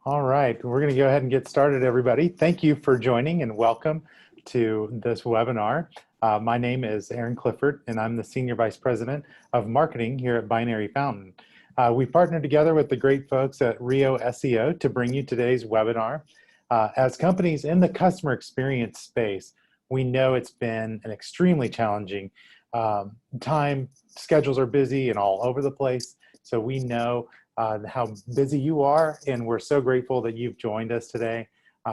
All right, we're going to go ahead and get started, everybody. Thank you for joining and welcome to this webinar. My name is Aaron Clifford, and I'm the Senior Vice President of Marketing here at Binary Fountain. We partnered together with the great folks at Rio SEO to bring you today's webinar. As companies in the customer experience space, we know it's been an extremely challenging time. Schedules are busy and all over the place, so we know how busy you are, and we're so grateful that you've joined us today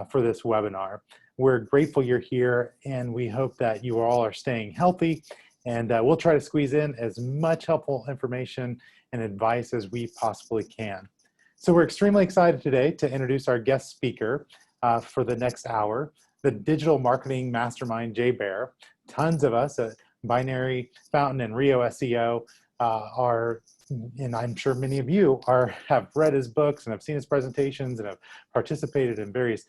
for this webinar. We're grateful you're here, and we hope that you all are staying healthy, and we'll try to squeeze in as much helpful information and advice as we possibly can. So we're extremely excited today to introduce our guest speaker for the next hour, the digital marketing mastermind, Baer. Tons of us at Binary Fountain and Rio SEO are, and I'm sure many of you have read his books and have seen his presentations and have participated in various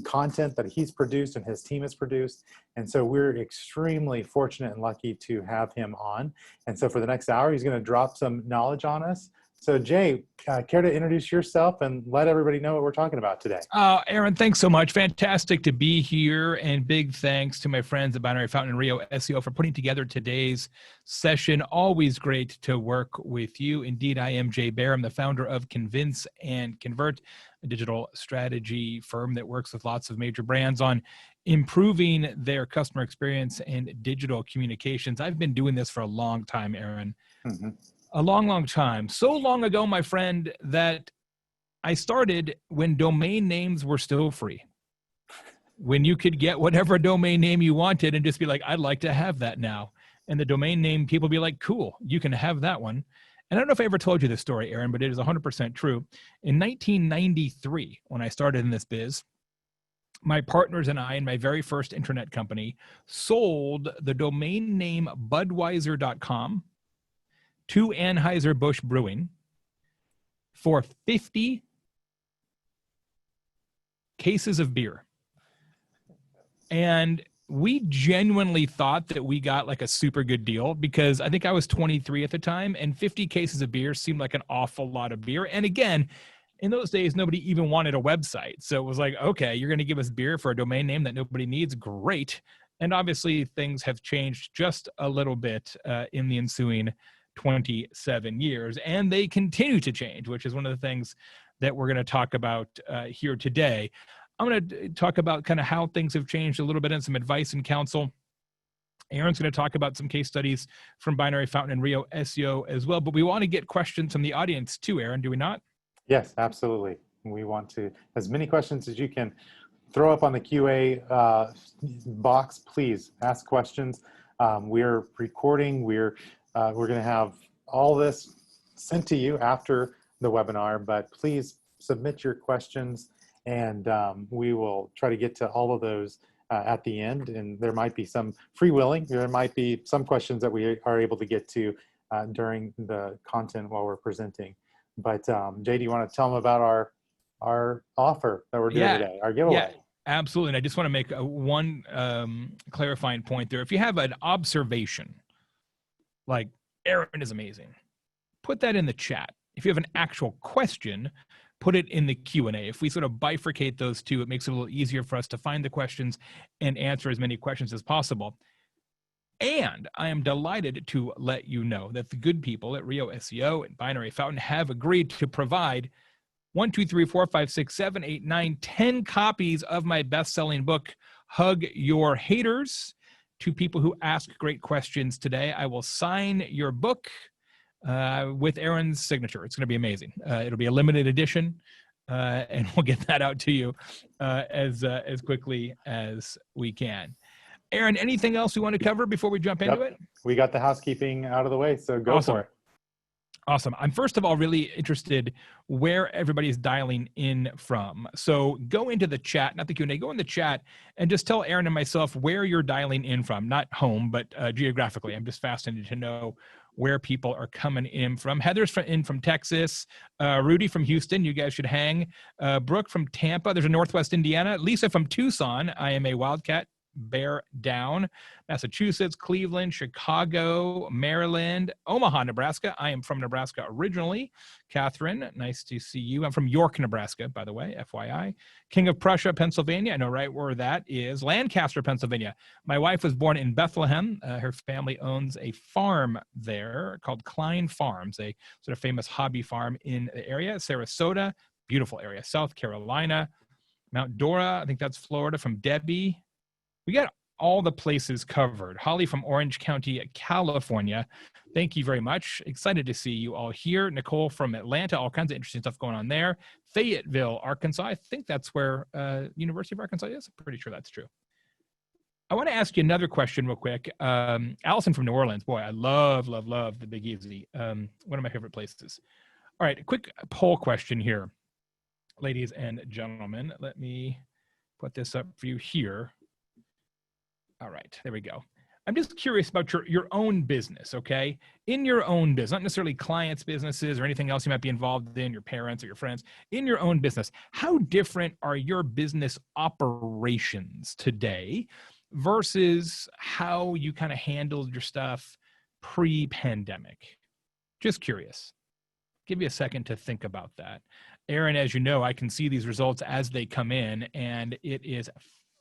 content that he's produced and his team has produced. And so we're extremely fortunate and lucky to have him on. And so for the next hour, he's going to drop some knowledge on us. So Jay, care to introduce yourself and let everybody know what we're talking about today? Aaron, thanks so much. Fantastic to be here, and big thanks to my friends at Binary Fountain and Rio SEO for putting together today's session. Always great to work with you. Indeed, I am Jay Baer. I'm the founder of Convince and Convert, a digital strategy firm that works with lots of major brands on improving their customer experience and digital communications. I've been doing this for a long time, Aaron. Mm-hmm. A long, long time. So long ago, my friend, that I started when domain names were still free. When you could get whatever domain name you wanted and just be like, I'd like to have that now. And the domain name, people be like, cool, you can have that one. And I don't know if I ever told you this story, Aaron, but it is 100% true. In 1993, when I started in this biz, my partners and I, in my very first internet company, sold the domain name Budweiser.com to Anheuser-Busch Brewing for 50 cases of beer. And we genuinely thought that we got like a super good deal, because I think I was 23 at the time, and 50 cases of beer seemed like an awful lot of beer. And again, in those days, nobody even wanted a website. So it was like, okay, you're going to give us beer for a domain name that nobody needs? Great. And obviously things have changed just a little bit in the ensuing 27 years, and they continue to change, which is one of the things that we're going to talk about here today. I'm going to talk about kind of how things have changed a little bit and some advice and counsel. Aaron's going to talk about some case studies from Binary Fountain and Rio SEO as well, but we want to get questions from the audience too, Aaron, do we not? Yes, absolutely. We want to, as many questions as you can throw up on the QA box. Please ask questions. We're recording. We're going to have all this sent to you after the webinar, but please submit your questions, and we will try to get to all of those at the end. And there might be some freewheeling. There might be some questions that we are able to get to during the content while we're presenting. But Jay, do you want to tell them about our offer that we're doing today, our giveaway? Yeah. Absolutely. And I just want to make one clarifying point there. If you have an observation, like Aaron is amazing, put that in the chat. If you have an actual question, put it in the Q&A. If we sort of bifurcate those two, it makes it a little easier for us to find the questions and answer as many questions as possible. And I am delighted to let you know that the good people at Rio SEO and Binary Fountain have agreed to provide 10 copies of my best-selling book, Hug Your Haters, to people who ask great questions today. I will sign your book with Aaron's signature. It's going to be amazing. It'll be a limited edition, and we'll get that out to you as quickly as we can. Aaron, anything else we want to cover before we jump into it? We got the housekeeping out of the way, so go for it. Awesome. I'm first of all really interested where everybody's dialing in from. So go into the chat, not the Q&A, go in the chat and just tell Aaron and myself where you're dialing in from, not home, but geographically. I'm just fascinated to know where people are coming in from. Heather's in from Texas, Rudy from Houston, you guys should hang. Brooke from Tampa, there's a Northwest Indiana. Lisa from Tucson, I am a Wildcat Baer down. Massachusetts, Cleveland, Chicago, Maryland, Omaha, Nebraska. I am from Nebraska originally. Catherine, nice to see you. I'm from York, Nebraska, by the way, FYI. King of Prussia, Pennsylvania. I know right where that is. Lancaster, Pennsylvania. My wife was born in Bethlehem. Her family owns a farm there called Klein Farms, a sort of famous hobby farm in the area. Sarasota, beautiful area. South Carolina. Mount Dora, I think that's Florida, from Debbie. We got all the places covered. Holly from Orange County, California. Thank you very much. Excited to see you all here. Nicole from Atlanta, all kinds of interesting stuff going on there. Fayetteville, Arkansas. I think that's where University of Arkansas is. I'm pretty sure that's true. I want to ask you another question real quick. Allison from New Orleans. Boy, I love the Big Easy. One of my favorite places. All right, a quick poll question here, ladies and gentlemen. Let me put this up for you here. All right, there we go. I'm just curious about your own business, okay? In your own business, not necessarily clients' businesses or anything else you might be involved in, your parents or your friends. In your own business, how different are your business operations today versus how you kind of handled your stuff pre-pandemic? Just curious. Give you a second to think about that. Aaron, as you know, I can see these results as they come in, and it is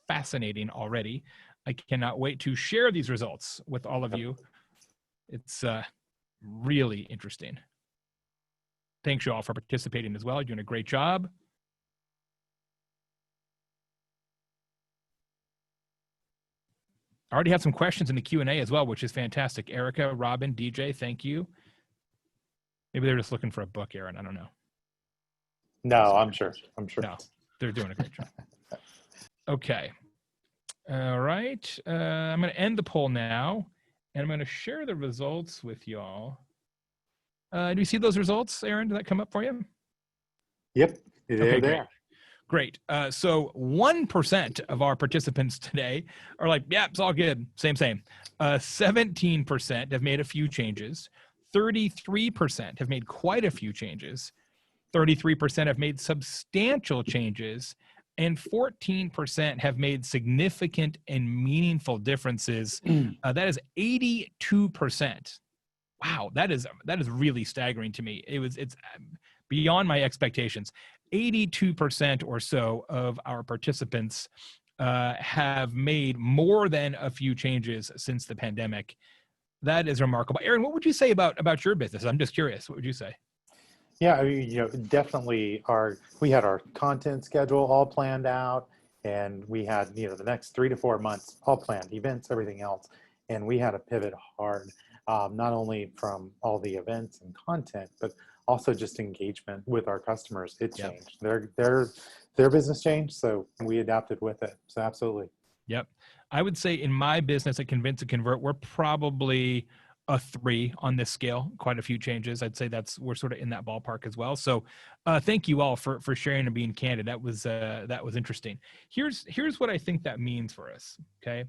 fascinating already. I cannot wait to share these results with all of you. It's really interesting. Thanks you all for participating as well. You're doing a great job. I already have some questions in the Q&A as well, which is fantastic. Erica, Robin, DJ, thank you. Maybe they're just looking for a book, Aaron. I don't know. No, I'm sure. No, they're doing a great job. Okay. All right. I'm going to end the poll now, and I'm going to share the results with y'all. Do you see those results, Aaron? Did that come up for you? Yep, they're there. Great. So 1% of our participants today are like, yeah, it's all good. Same. 17% have made a few changes. 33% have made quite a few changes. 33% have made substantial changes. And 14% have made significant and meaningful differences. That is 82%. Wow, that is really staggering to me. It's beyond my expectations. 82% or so of our participants have made more than a few changes since the pandemic. That is remarkable. Aaron, what would you say about your business? I'm just curious. What would you say? Yeah, I mean, definitely we had our content schedule all planned out, and we had, the next 3 to 4 months all planned, events, everything else. And we had to pivot hard, not only from all the events and content, but also just engagement with our customers. It changed. Their business changed, so we adapted with it. So absolutely. Yep. I would say in my business at Convince and Convert, we're probably a 3 on this scale. Quite a few changes. I'd say we're sort of in that ballpark as well. So thank you all for sharing and being candid. That was interesting. Here's what I think that means for us. Okay.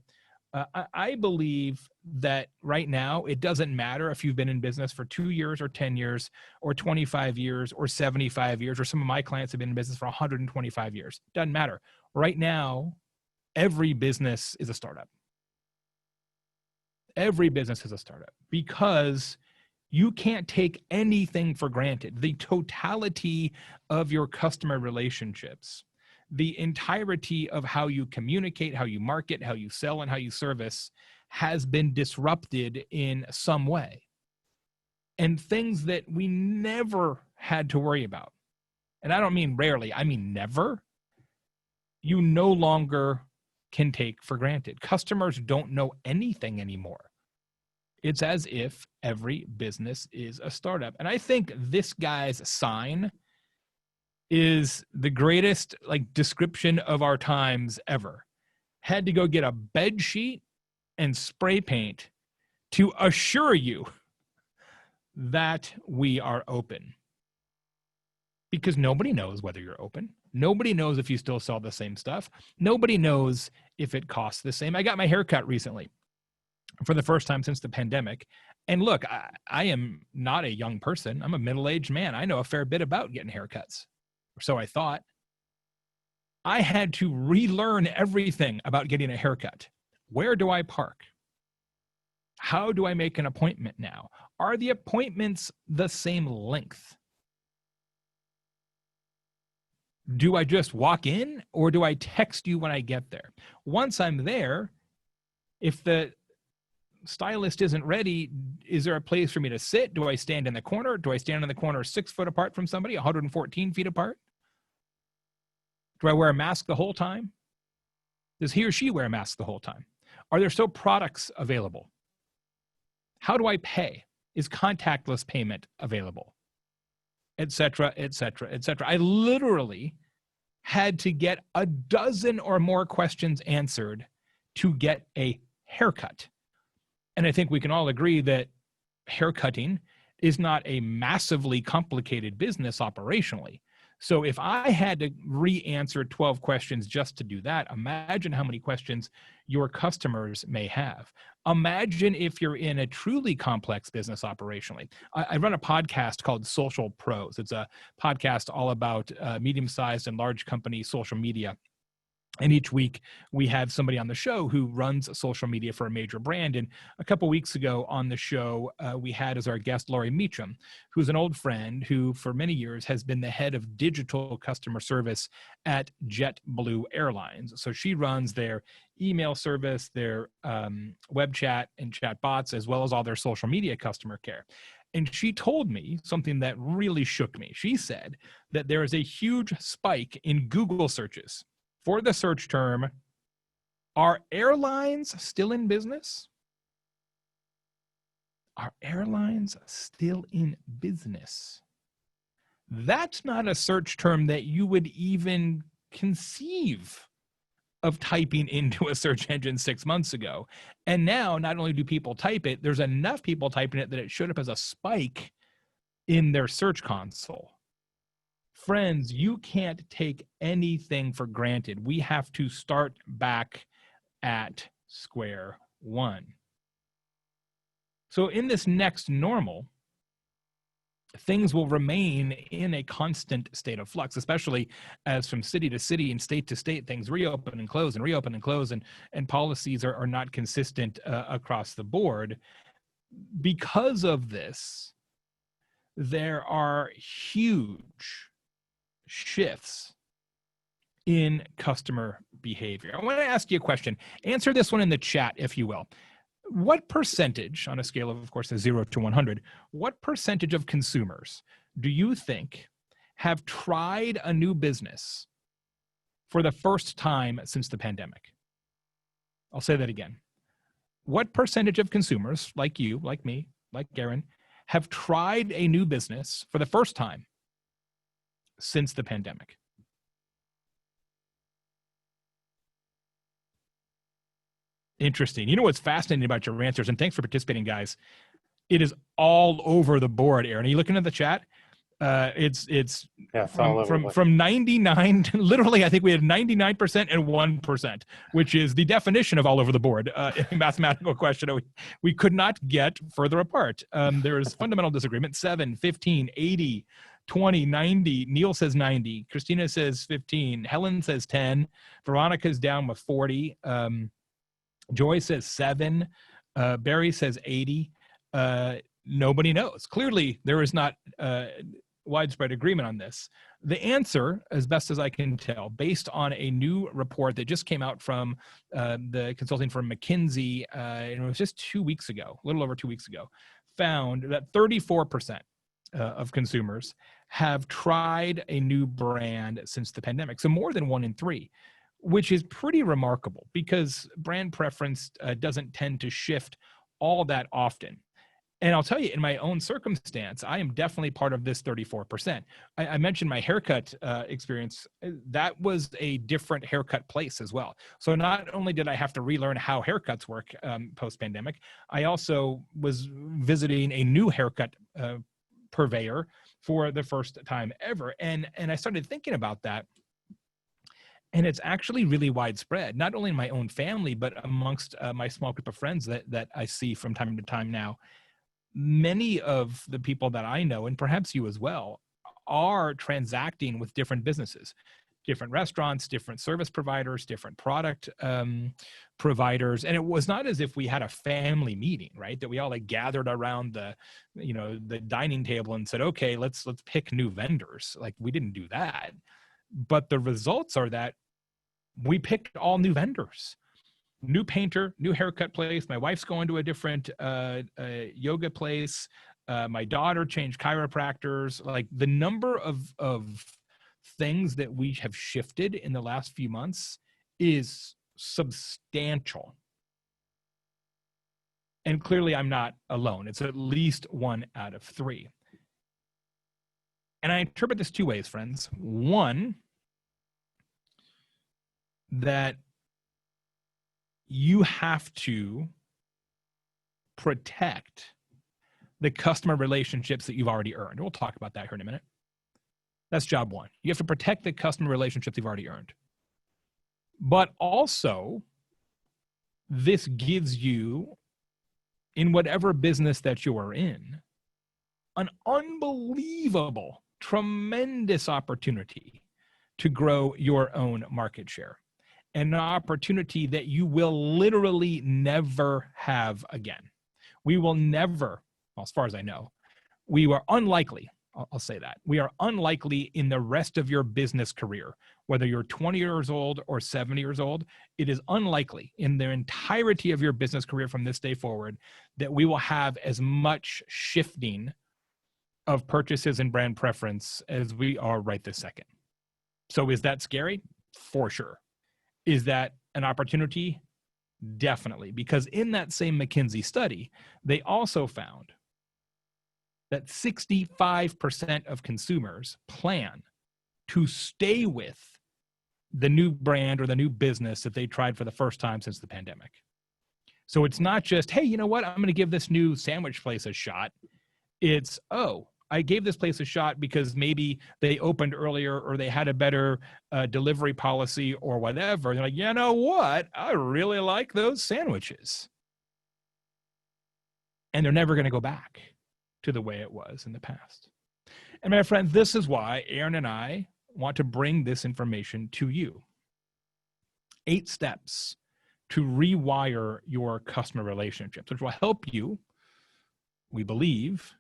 I believe that right now, it doesn't matter if you've been in business for 2 years or 10 years or 25 years or 75 years, or some of my clients have been in business for 125 years. Doesn't matter. Right now, every business is a startup. Every business is a startup because you can't take anything for granted. The totality of your customer relationships, the entirety of how you communicate, how you market, how you sell, and how you service has been disrupted in some way. And things that we never had to worry about, and I don't mean rarely, I mean never, you no longer can take for granted. Customers don't know anything anymore. It's as if every business is a startup. And I think this guy's sign is the greatest description of our times ever. Had to go get a bed sheet and spray paint to assure you that we are open. Because nobody knows whether you're open. Nobody knows if you still sell the same stuff. Nobody knows if it costs the same. I got my hair cut recently for the first time since the pandemic. And look, I am not a young person. I'm a middle-aged man. I know a fair bit about getting haircuts. Or so I thought. I had to relearn everything about getting a haircut. Where do I park? How do I make an appointment now? Are the appointments the same length? Do I just walk in or do I text you when I get there? Once I'm there, if the stylist isn't ready, is there a place for me to sit? Do I stand in the corner? Do I stand in the corner 6 foot apart from somebody, 114 feet apart? Do I wear a mask the whole time? Does he or she wear a mask the whole time? Are there still products available? How do I pay? Is contactless payment available? Et cetera, et cetera, et cetera. I literally had to get a dozen or more questions answered to get a haircut. And I think we can all agree that haircutting is not a massively complicated business operationally. So if I had to re-answer 12 questions just to do that, imagine how many questions your customers may have. Imagine if you're in a truly complex business operationally. I run a podcast called Social Pros. It's a podcast all about medium-sized and large company social media. And each week we have somebody on the show who runs social media for a major brand. And a couple weeks ago on the show, we had as our guest Laurie Meacham, who's an old friend who for many years has been the head of digital customer service at JetBlue Airlines. So she runs their email service, their web chat and chat bots, as well as all their social media customer care. And she told me something that really shook me. She said that there is a huge spike in Google searches for the search term, are airlines still in business? Are airlines still in business? That's not a search term that you would even conceive of typing into a search engine 6 months ago. And now, not only do people type it, there's enough people typing it that it showed up as a spike in their search console. Friends, you can't take anything for granted. We have to start back at square one. So in this next normal, things will remain in a constant state of flux, especially as from city to city and state to state, things reopen and close and reopen and close, and policies are not consistent across the board. Because of this, there are huge shifts in customer behavior. I want to ask you a question. Answer this one in the chat, if you will. What percentage, on a scale of course, 0 to 100, what percentage of consumers do you think have tried a new business for the first time since the pandemic? I'll say that again. What percentage of consumers, like you, like me, like Aaron, have tried a new business for the first time since the pandemic? Interesting. You know what's fascinating about your answers, and thanks for participating, guys. It is all over the board, Aaron. Are you looking at the chat? It's from 99, literally, I think we had 99% and 1%, which is the definition of all over the board in a mathematical question. We could not get further apart. There is fundamental disagreement. 7, 15, 80, 20, 90. Neil says 90. Christina says 15. Helen says 10. Veronica's down with 40. Joy says 7. Barry says 80. Nobody knows. Clearly, there is not widespread agreement on this. The answer, as best as I can tell, based on a new report that just came out from the consulting firm McKinsey, and it was just 2 weeks ago, a little over 2 weeks ago, found that 34% of consumers have tried a new brand since the pandemic. So more than 1 in 3, which is pretty remarkable because brand preference doesn't tend to shift all that often. And I'll tell you, in my own circumstance, I am definitely part of this 34%. I mentioned my haircut experience. That was a different haircut place as well. So not only did I have to relearn how haircuts work post-pandemic, I also was visiting a new haircut purveyor for the first time ever. And I started thinking about that. And it's actually really widespread, not only in my own family, but amongst my small group of friends that I see from time to time now. Many of the people that I know, and perhaps you as well, are transacting with different businesses. different restaurants, different service providers, different product providers. And it was not as if we had a family meeting, right? That we all like gathered around the dining table and said, okay, let's pick new vendors. Like, we didn't do that. But the results are that we picked all new vendors. New painter, new haircut place. My wife's going to a different yoga place. My daughter changed chiropractors. Like, the number of things that we have shifted in the last few months is substantial. And clearly I'm not alone. It's at least 1 out of 3. And I interpret this 2 ways, friends. One, that you have to protect the customer relationships that you've already earned. We'll talk about that here in a minute. That's job 1. You have to protect the customer relationships you've already earned. But also, this gives you, in whatever business that you are in, an unbelievable, tremendous opportunity to grow your own market share. And an opportunity that you will literally never have again. We will never, well, as far as I know, we are unlikely, I'll say that, we are unlikely in the rest of your business career, whether you're 20 years old or 70 years old, it is unlikely in the entirety of your business career from this day forward that we will have as much shifting of purchases and brand preference as we are right this second. So is that scary? For sure. Is that an opportunity? Definitely. Because in that same McKinsey study, they also found that 65% of consumers plan to stay with the new brand or the new business that they tried for the first time since the pandemic. So it's not just, hey, you know what? I'm going to give this new sandwich place a shot. It's, oh, I gave this place a shot because maybe they opened earlier or they had a better delivery policy or whatever. And they're like, you know what? I really like those sandwiches. And they're never going to go back to the way it was in the past. And my friends, this is why Aaron and I want to bring this information to you. 8 steps to rewire your customer relationships, which will help you, we believe,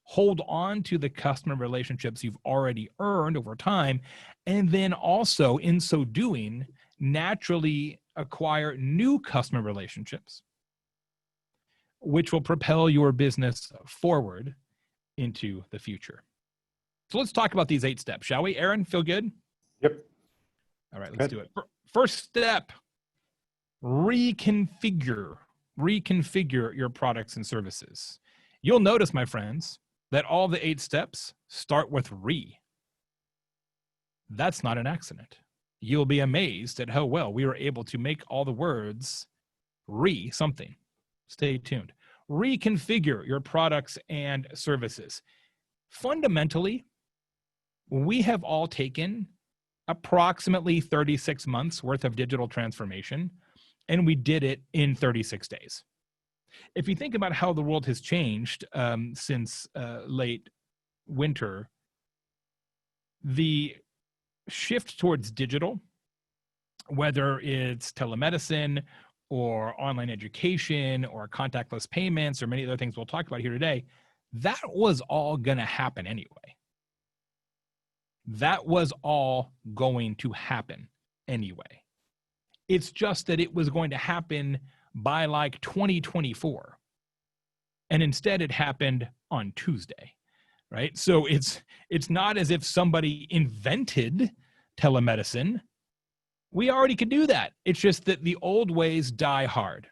hold on to the customer relationships you've already earned over time, and then also, in so doing, naturally acquire new customer relationships, which will propel your business forward into the future. So let's talk about these 8 steps, shall we? Aaron, feel good? Yep. All right, let's do it. First step, reconfigure your products and services. You'll notice, my friends, that all the 8 steps start with re. That's not an accident. You'll be amazed at how well we were able to make all the words re something. Stay tuned. Reconfigure your products and services. Fundamentally, we have all taken approximately 36 months worth of digital transformation, and we did it in 36 days. If you think about how the world has changed since late winter, the shift towards digital, whether it's telemedicine or online education or contactless payments or many other things we'll talk about here today, that was all going to happen anyway. That was all going to happen anyway. It's just that it was going to happen by like 2024. And instead it happened on Tuesday, right? So it's not as if somebody invented telemedicine. We already could do that. It's just that the old ways die hard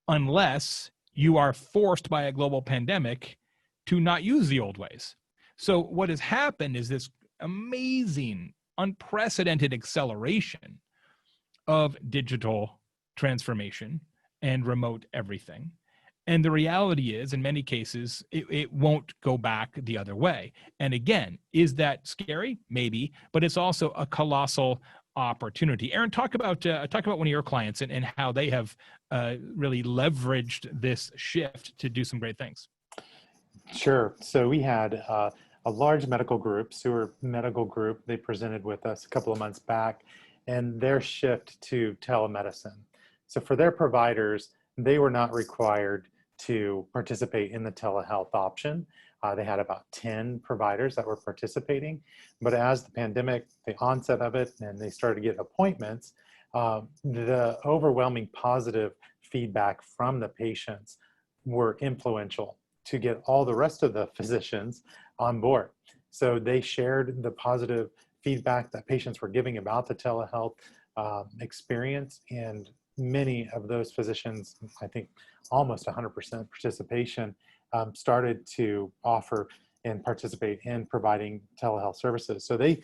unless you are forced by a global pandemic to not use the old ways. So what has happened is this amazing, unprecedented acceleration of digital transformation and remote everything. And the reality is, in many cases, it won't go back the other way. And again, is that scary? Maybe, but it's also a colossal opportunity. Aaron, talk about one of your clients and how they have really leveraged this shift to do some great things. Sure. So we had a large medical group, Sewer Medical Group. They presented with us a couple of months back, and their shift to telemedicine. So for their providers, they were not required to participate in the telehealth option. They had about 10 providers that were participating, but as the pandemic, the onset of it, and they started to get appointments, the overwhelming positive feedback from the patients were influential to get all the rest of the physicians on board. So they shared the positive feedback that patients were giving about the telehealth experience, and many of those physicians, I think almost 100% participation, started to offer and participate in providing telehealth services. So they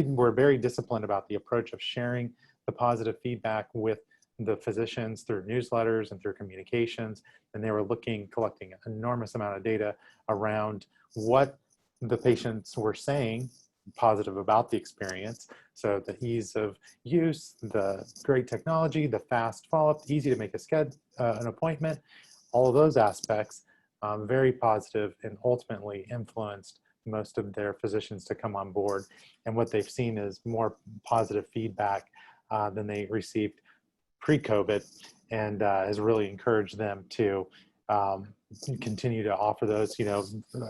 were very disciplined about the approach of sharing the positive feedback with the physicians through newsletters and through communications. And they were collecting an enormous amount of data around what the patients were saying positive about the experience. So the ease of use, the great technology, the fast follow-up, easy to make an appointment, all of those aspects, very positive, and ultimately influenced most of their physicians to come on board. And what they've seen is more positive feedback than they received pre-COVID, and has really encouraged them to continue to offer those. You know,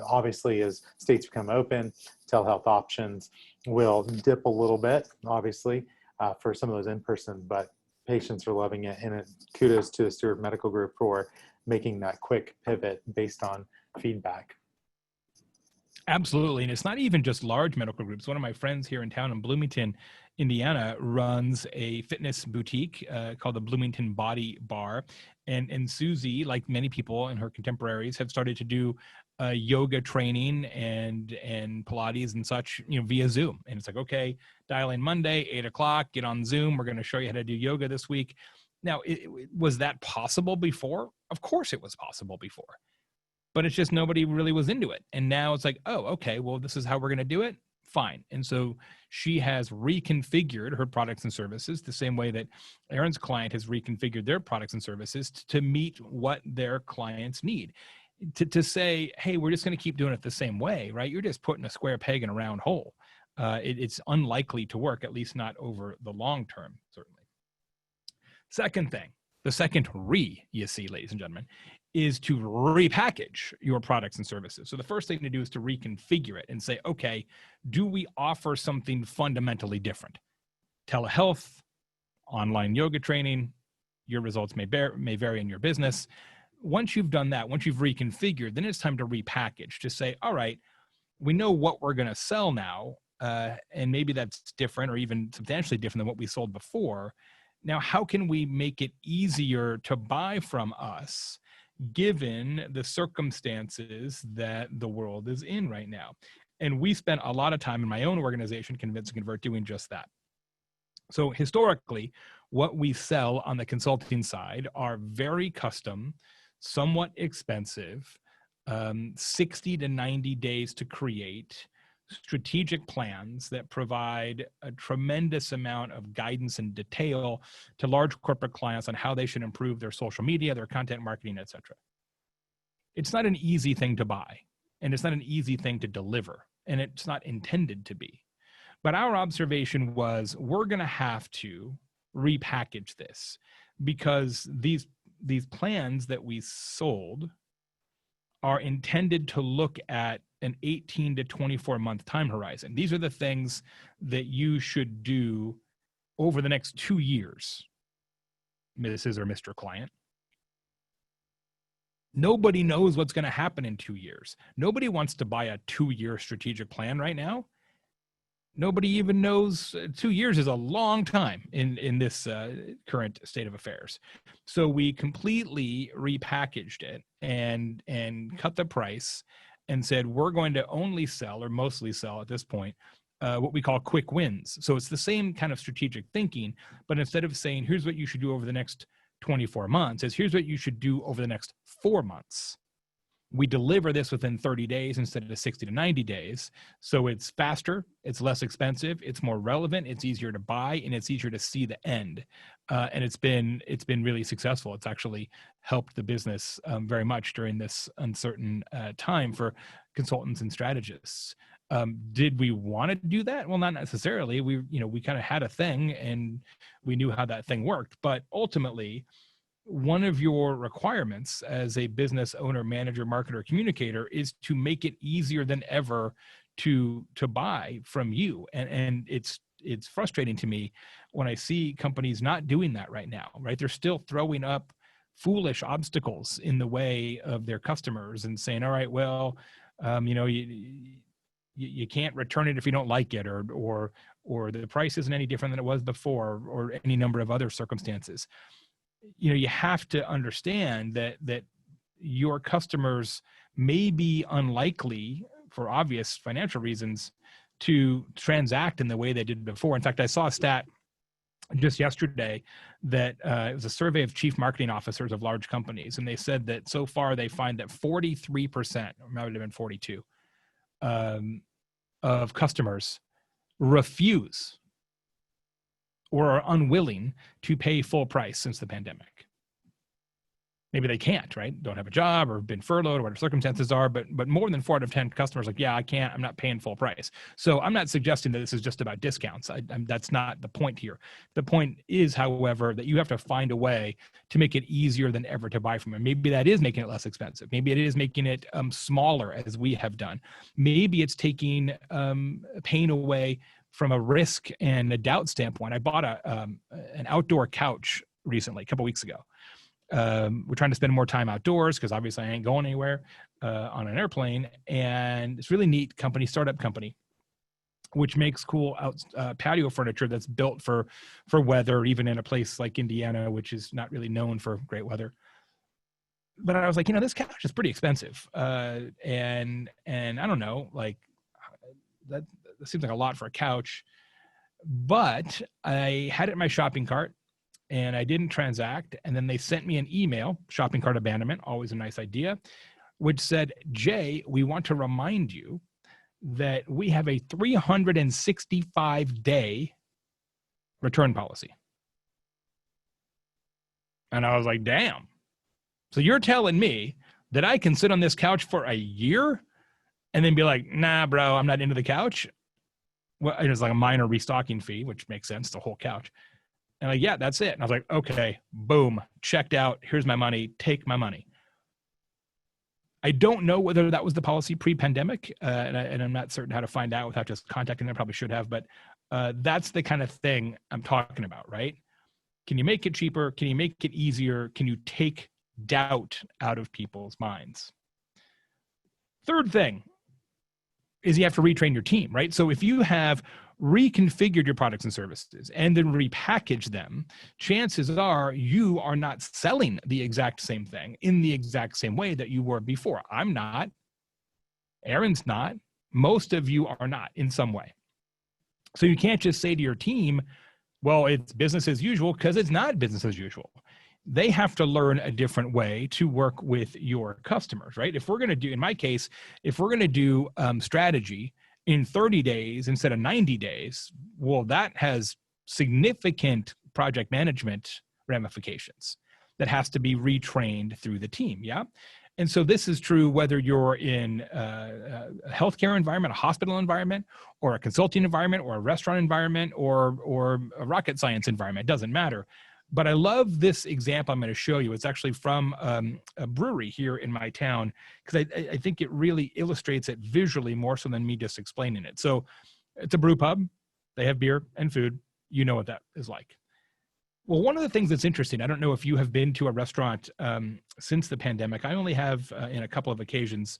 obviously as states become open, telehealth options will dip a little bit, obviously, for some of those in-person, but patients are loving it. And kudos to the Stewart Medical Group for making that quick pivot based on feedback. Absolutely. And it's not even just large medical groups. One of my friends here in town in Bloomington, Indiana, runs a fitness boutique called the Bloomington Body Bar. And Susie, like many people and her contemporaries, have started to do yoga training and Pilates and such, you know, via Zoom. And it's like, okay, dial in Monday, 8 o'clock, get on Zoom. We're going to show you how to do yoga this week. Now, was that possible before? Of course it was possible before. But it's just nobody really was into it. And now it's like, oh, okay, well, this is how we're going to do it. Fine. And so she has reconfigured her products and services the same way that Aaron's client has reconfigured their products and services to meet what their clients need. To say, hey, we're just going to keep doing it the same way, right? You're just putting a square peg in a round hole. It's unlikely to work, at least not over the long term, certainly. Second thing, the second you see, ladies and gentlemen, is to repackage your products and services. So the first thing to do is to reconfigure it and say, okay, do we offer something fundamentally different? Telehealth, online yoga training, your results may vary in your business. Once you've done that, once you've reconfigured, then it's time to repackage, to say, all right, we know what we're going to sell now, and maybe that's different or even substantially different than what we sold before. Now, how can we make it easier to buy from us, given the circumstances that the world is in right now? And we spent a lot of time in my own organization, Convince and Convert, doing just that. So historically, what we sell on the consulting side are very custom, somewhat expensive, 60 to 90 days to create strategic plans that provide a tremendous amount of guidance and detail to large corporate clients on how they should improve their social media, their content marketing, etc. It's not an easy thing to buy, and it's not an easy thing to deliver, and it's not intended to be. But our observation was, we're going to have to repackage this, because these plans that we sold are intended to look at an 18 to 24 month time horizon. These are the things that you should do over the next 2 years, Mrs. or Mr. Client. Nobody knows what's going to happen in 2 years. Nobody wants to buy a 2-year strategic plan right now. Nobody even knows 2 years is a long time in this current state of affairs. So we completely repackaged it and cut the price and said, we're going to only sell, or mostly sell at this point, what we call quick wins. So it's the same kind of strategic thinking, but instead of saying, here's what you should do over the next 24 months, is here's what you should do over the next 4 months. We deliver this within 30 days instead of 60 to 90 days. So it's faster, it's less expensive, it's more relevant, it's easier to buy, and it's easier to see the end. And it's been really successful. It's actually helped the business very much during this uncertain time for consultants and strategists. Did we want to do that? Well, not necessarily. We kind of had a thing and we knew how that thing worked. But ultimately, one of your requirements as a business owner, manager, marketer, communicator is to make it easier than ever to buy from you. And it's frustrating to me when I see companies not doing that right now, right? They're still throwing up foolish obstacles in the way of their customers and saying, all right, well, you can't return it if you don't like it, or the price isn't any different than it was before, or any number of other circumstances. You have to understand that your customers may be unlikely, for obvious financial reasons, to transact in the way they did before. In fact, I saw a stat just yesterday that it was a survey of chief marketing officers of large companies, and they said that so far they find that 43%, or might have been 42, of customers refuse or are unwilling to pay full price since the pandemic. Maybe they can't, right? Don't have a job or have been furloughed or whatever circumstances are, but more than 4 out of 10 customers like, yeah, I can't, I'm not paying full price. So I'm not suggesting that this is just about discounts. That's not the point here. The point is, however, that you have to find a way to make it easier than ever to buy from them. Maybe that is making it less expensive. Maybe it is making it smaller, as we have done. Maybe it's taking pain away from a risk and a doubt standpoint. I bought an outdoor couch recently, a couple weeks ago. We're trying to spend more time outdoors because obviously I ain't going anywhere on an airplane. And it's really neat company, startup company, which makes cool patio furniture that's built for weather, even in a place like Indiana, which is not really known for great weather. But I was like, this couch is pretty expensive. And I don't know, like that seems like a lot for a couch. But I had it in my shopping cart, and I didn't transact. And then they sent me an email, shopping cart abandonment, always a nice idea, which said, Jay, we want to remind you that we have a 365-day return policy. And I was like, damn. So you're telling me that I can sit on this couch for a year and then be like, nah, bro, I'm not into the couch? Well, it was like a minor restocking fee, which makes sense, the whole couch. And like, yeah, that's it. And I was like, okay, boom, checked out. Here's my money. Take my money. I don't know whether that was the policy pre-pandemic, and I'm not certain how to find out without just contacting them. I probably should have, but that's the kind of thing I'm talking about, right? Can you make it cheaper? Can you make it easier? Can you take doubt out of people's minds? Third thing is you have to retrain your team, right? So if you have reconfigured your products and services and then repackage them, chances are you are not selling the exact same thing in the exact same way that you were before. I'm not. Aaron's not. Most of you are not in some way. So you can't just say to your team, well, it's business as usual, because it's not business as usual. They have to learn a different way to work with your customers, right? If we're going to do, in my case, if we're going to do strategy in 30 days instead of 90 days, well, that has significant project management ramifications that has to be retrained through the team, yeah? And so this is true whether you're in a healthcare environment, a hospital environment, or a consulting environment, or a restaurant environment, or a rocket science environment. It doesn't matter. But I love this example I'm going to show you. It's actually from a brewery here in my town, because I think it really illustrates it visually more so than me just explaining it. So it's a brew pub. They have beer and food. You know what that is like. Well, one of the things that's interesting, I don't know if you have been to a restaurant since the pandemic. I only have in a couple of occasions,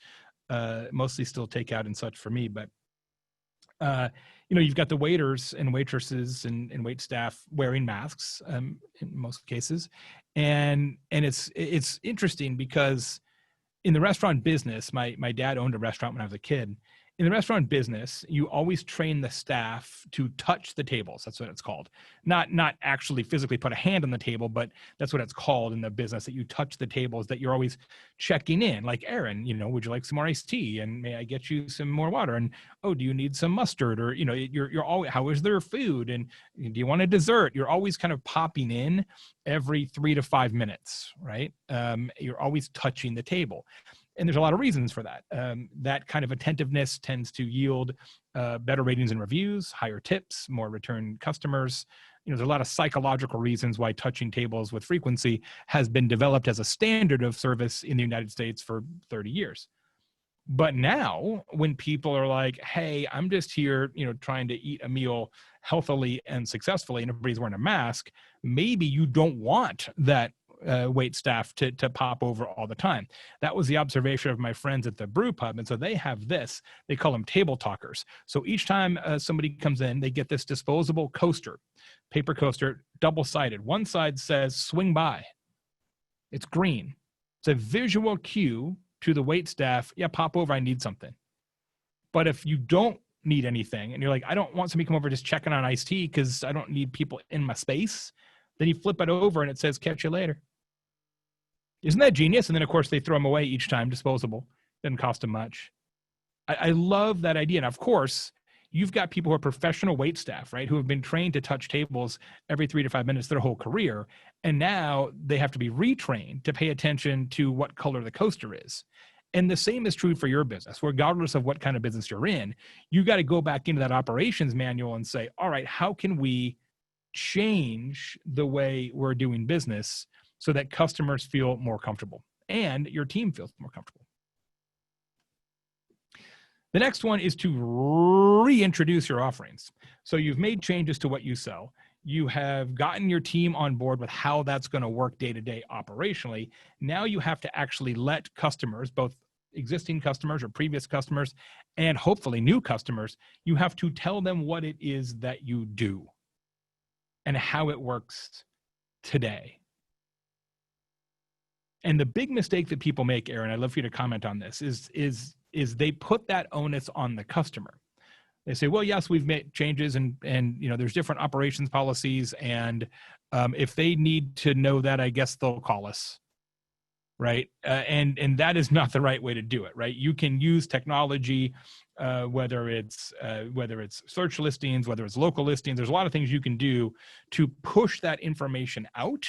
mostly still takeout and such for me, but you've got the waiters and waitresses and wait staff wearing masks in most cases. And it's interesting because in the restaurant business, my dad owned a restaurant when I was a kid. In the restaurant business, you always train the staff to touch the tables. That's what it's called. Not actually physically put a hand on the table, but that's what it's called in the business, that you touch the tables, that you're always checking in. Like, Aaron, would you like some more iced tea? And may I get you some more water? And, oh, do you need some mustard? Or, you're always, how is their food? And do you want a dessert? You're always kind of popping in every 3 to 5 minutes, right? You're always touching the table. And there's a lot of reasons for that. That kind of attentiveness tends to yield better ratings and reviews, higher tips, more return customers. There's a lot of psychological reasons why touching tables with frequency has been developed as a standard of service in the United States for 30 years. But now when people are like, hey, I'm just here, trying to eat a meal healthily and successfully, and everybody's wearing a mask, maybe you don't want that wait staff to pop over all the time. That was the observation of my friends at the brew pub. And so they have this, they call them table talkers. So each time somebody comes in, they get this disposable coaster, paper coaster, double-sided. One side says swing by. It's green. It's a visual cue to the wait staff. Yeah, pop over, I need something. But if you don't need anything and you're like, I don't want somebody to come over just checking on iced tea because I don't need people in my space, then you flip it over and it says, catch you later. Isn't that genius? And then, of course, they throw them away each time, disposable. Doesn't cost them much. I love that idea. And, of course, you've got people who are professional wait staff, right, who have been trained to touch tables every 3 to 5 minutes their whole career. And now they have to be retrained to pay attention to what color the coaster is. And the same is true for your business. Regardless of what kind of business you're in, you got to go back into that operations manual and say, all right, how can we change the way we're doing business so that customers feel more comfortable and your team feels more comfortable? The next one is to reintroduce your offerings. So you've made changes to what you sell. You have gotten your team on board with how that's going to work day-to-day operationally. Now you have to actually let customers, both existing customers or previous customers, and hopefully new customers, you have to tell them what it is that you do and how it works today. And the big mistake that people make, Aaron, I'd love for you to comment on this, is they put that onus on the customer. They say, well, yes, we've made changes and there's different operations policies. And if they need to know that, I guess they'll call us. Right. And that is not the right way to do it. Right. You can use technology, whether it's search listings, whether it's local listings. There's a lot of things you can do to push that information out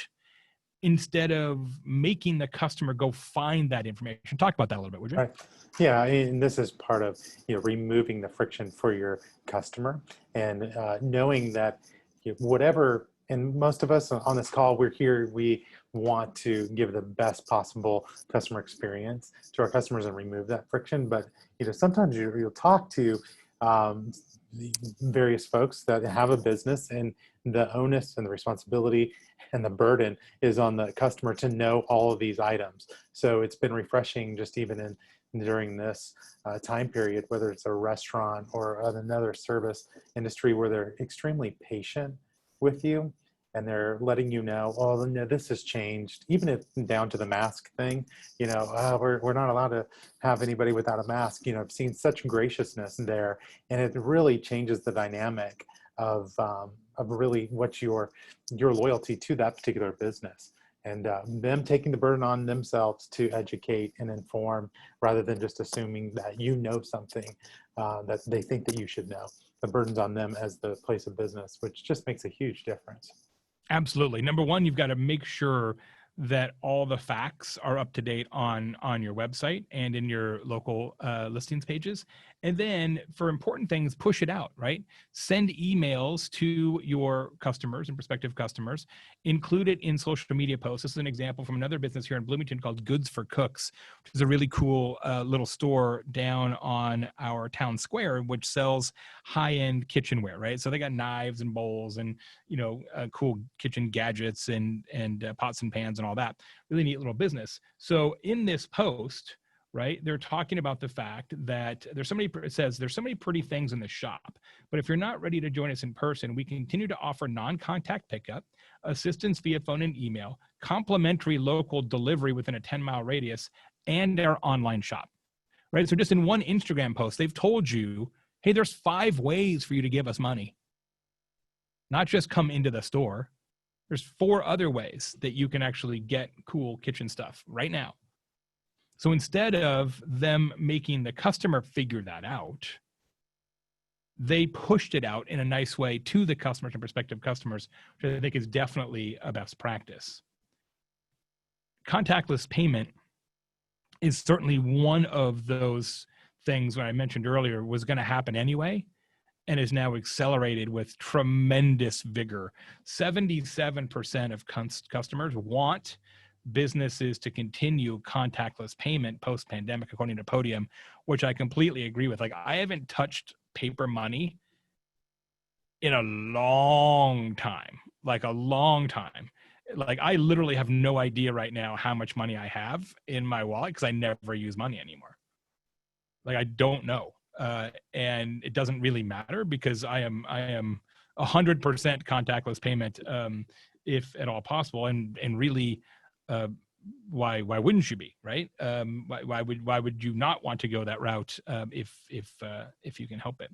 instead of making the customer go find that information. Talk about that a little bit, would you? Right. Yeah, and this is part of removing the friction for your customer and knowing that whatever, and most of us on this call, we want to give the best possible customer experience to our customers and remove that friction. But sometimes you'll talk to various folks that have a business, and the onus and the responsibility and the burden is on the customer to know all of these items. So it's been refreshing just even during this time period, whether it's a restaurant or another service industry, where they're extremely patient with you and they're letting you know, oh, no, this has changed, even if down to the mask thing, we're not allowed to have anybody without a mask. I've seen such graciousness there, and it really changes the dynamic of really what your loyalty to that particular business, and them taking the burden on themselves to educate and inform rather than just assuming that something that they think that you should know. The burden's on them as the place of business, which just makes a huge difference. Absolutely. Number one, you've got to make sure that all the facts are up to date on your website and in your local listings pages. And then for important things, push it out, right? Send emails to your customers and prospective customers, include it in social media posts. This is an example from another business here in Bloomington called Goods for Cooks, which is a really cool little store down on our town square, which sells high-end kitchenware, right? So they got knives and bowls and, cool kitchen gadgets and pots and pans and all that. Really neat little business. So in this post, right, they're talking about the fact that it says there's so many pretty things in the shop, but if you're not ready to join us in person, we continue to offer non-contact pickup, assistance via phone and email, complimentary local delivery within a 10-mile radius, and our online shop, right? So just in one Instagram post, they've told you, hey, there's 5 ways for you to give us money. Not just come into the store. There's 4 other ways that you can actually get cool kitchen stuff right now. So instead of them making the customer figure that out, they pushed it out in a nice way to the customers and prospective customers, which I think is definitely a best practice. Contactless payment is certainly one of those things when I mentioned earlier was going to happen anyway, and is now accelerated with tremendous vigor. 77% of customers want businesses to continue contactless payment post-pandemic, according to Podium, which I completely agree with. Like, I haven't touched paper money in a long time, like a long time. Like, I literally have no idea right now how much money I have in my wallet because I never use money anymore. Like, I don't know. And it doesn't really matter because I am 100% contactless payment, if at all possible. And really, why wouldn't you be, right? Why would you not want to go that route, if you can help it?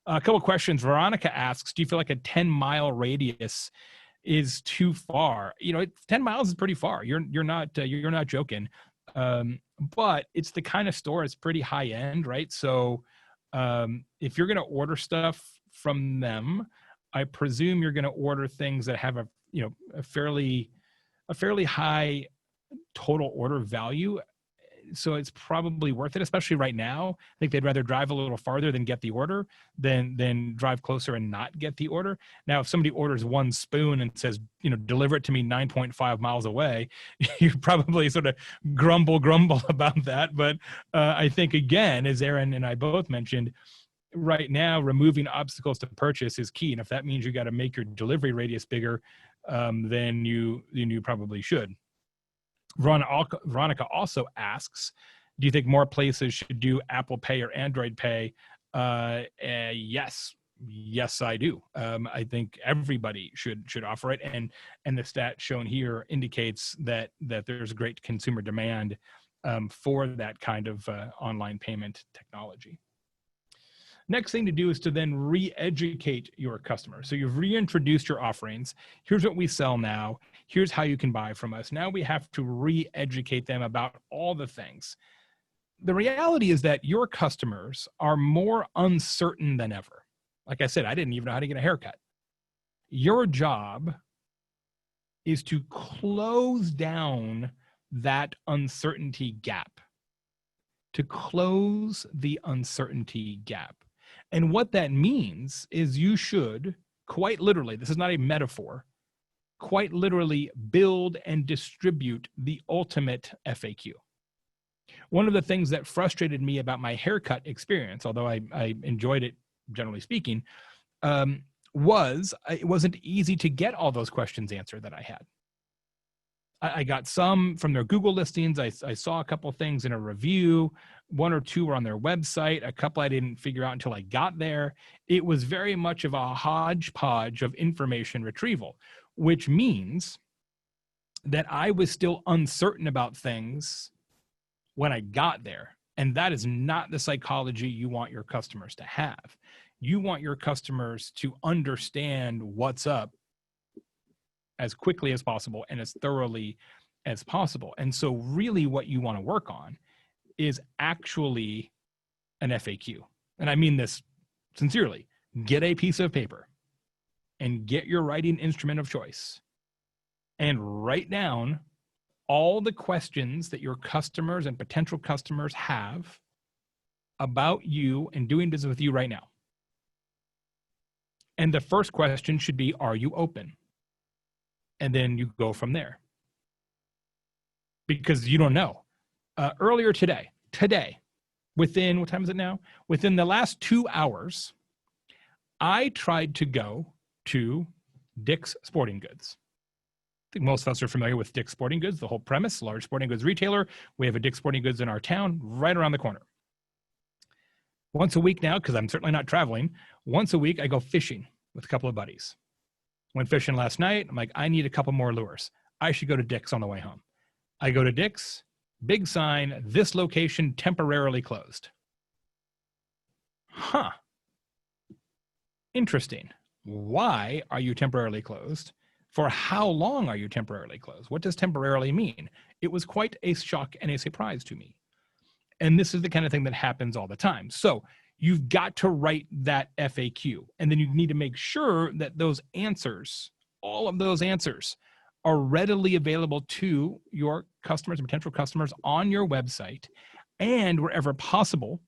A couple questions. Veronica asks, do you feel like a 10-mile radius is too far? 10 miles is pretty far. You're not joking. But it's the kind of store, it's pretty high end, right? So if you're going to order stuff from them, I presume you're going to order things that have a fairly high total order value. So it's probably worth it, especially right now. I think they'd rather drive a little farther than get the order than drive closer and not get the order. Now, if somebody orders one spoon and says, deliver it to me 9.5 miles away, you probably sort of grumble about that. But I think, again, as Aaron and I both mentioned, right now, removing obstacles to purchase is key. And if that means you got to make your delivery radius bigger, then you probably should. Veronica also asks, do you think more places should do Apple Pay or Android Pay? Yes, I do. I think everybody should offer it, and the stat shown here indicates that there's great consumer demand for that kind of online payment technology. Next thing to do is to then re-educate your customer. So you've reintroduced your offerings. Here's what we sell now. Here's how you can buy from us. Now we have to re-educate them about all the things. The reality is that your customers are more uncertain than ever. Like I said, I didn't even know how to get a haircut. Your job is to close down that uncertainty gap, to close the uncertainty gap. And what that means is you should, quite literally, this is not a metaphor, quite literally build and distribute the ultimate FAQ. One of the things that frustrated me about my haircut experience, although I enjoyed it generally speaking, was it wasn't easy to get all those questions answered that I had. I got some from their Google listings. I saw a couple things in a review. One or two were on their website. A couple I didn't figure out until I got there. It was very much of a hodgepodge of information retrieval, which means that I was still uncertain about things when I got there. And that is not the psychology you want your customers to have. You want your customers to understand what's up as quickly as possible and as thoroughly as possible. And so really what you want to work on is actually an FAQ. And I mean this sincerely. Get a piece of paper and get your writing instrument of choice and write down all the questions that your customers and potential customers have about you and doing business with you right now. And the first question should be, are you open? And then you go from there. Because you don't know. Earlier today, within, what time is it now? Within the last 2 hours, I tried to go to Dick's Sporting Goods. I think most of us are familiar with Dick's Sporting Goods, the whole premise, large sporting goods retailer. We have a Dick's Sporting Goods in our town, right around the corner. Once a week now, because I'm certainly not traveling, once a week I go fishing with a couple of buddies. Went fishing last night. I'm like, I need a couple more lures. I should go to Dick's on the way home. I go to Dick's, big sign, this location temporarily closed. Huh. Interesting. Why are you temporarily closed? For how long are you temporarily closed? What does temporarily mean? It was quite a shock and a surprise to me. And this is the kind of thing that happens all the time. So you've got to write that FAQ. And then you need to make sure that those answers, all of those answers, are readily available to your customers and potential customers on your website, and wherever possible,